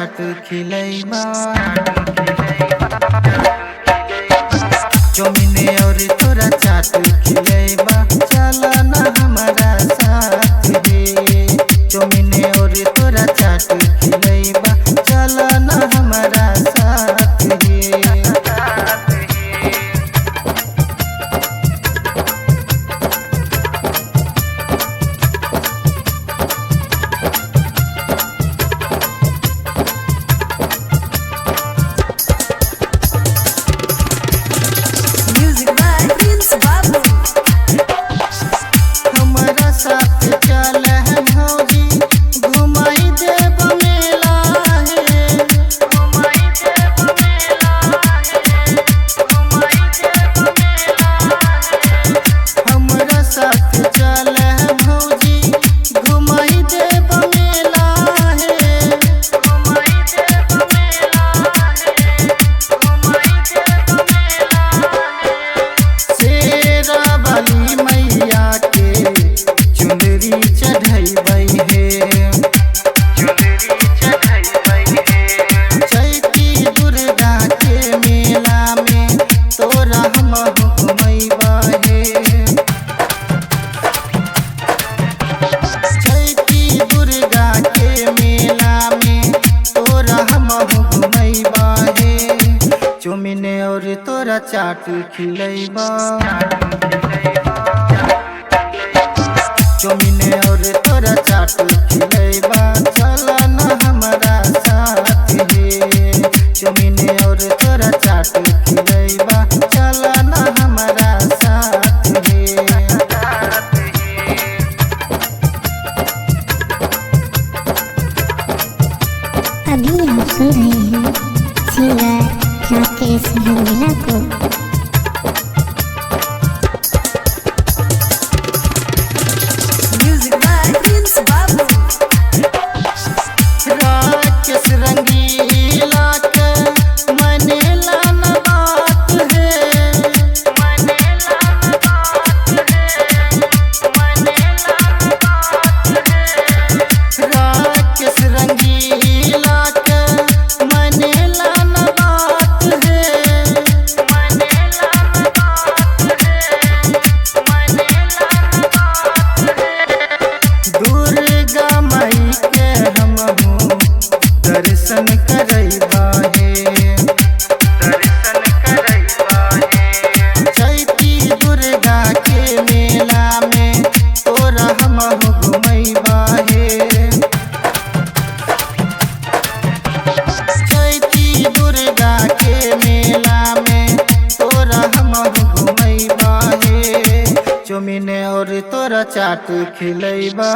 चाट खिलैबा। Chow mein और तोरा चाट खिलैबा, चला ना हमारा साथ रे। चौमिन और तोरा चाट खिलैबा, चला ना हमारा साथ रे। हमारा साथ चल है भौजी, घुमाई देव मेला है। हमारा साथ चल है भौजी, घुमाई देव मेला है। शेरा वाली मैया के चुनरी चढ़ैबै हे। चैती दुर्गा के मेला में तोरा हम घुमैबा हे। चैती दुर्गा के मेला में तोरा हम घुमैबा हे। चौमिन और तोरा चाट खिलैबा। चौमिन और तोरा चाट खिलैबा, चला ना हमारा साथ रे। चौमिन और तोरा चाट खिलैबा, चला ना हमारा साथ रे। अभी आप सुन रहे हैं सिंगर राकेश रंगीला को। राकेश रंगीला के मनेला न बात है। राकेश रंगीला के मनेला न बात है। दुर्गा माई के हमहू दर्शन करैबा हे। चैती दुर्गा के मेला में तोरा हमहू घुमैबा हे। चैती दुर्गा के मेला में तोरा हमहू घुमैबा हे। चौमिन और तोरा चाट खिलैबा।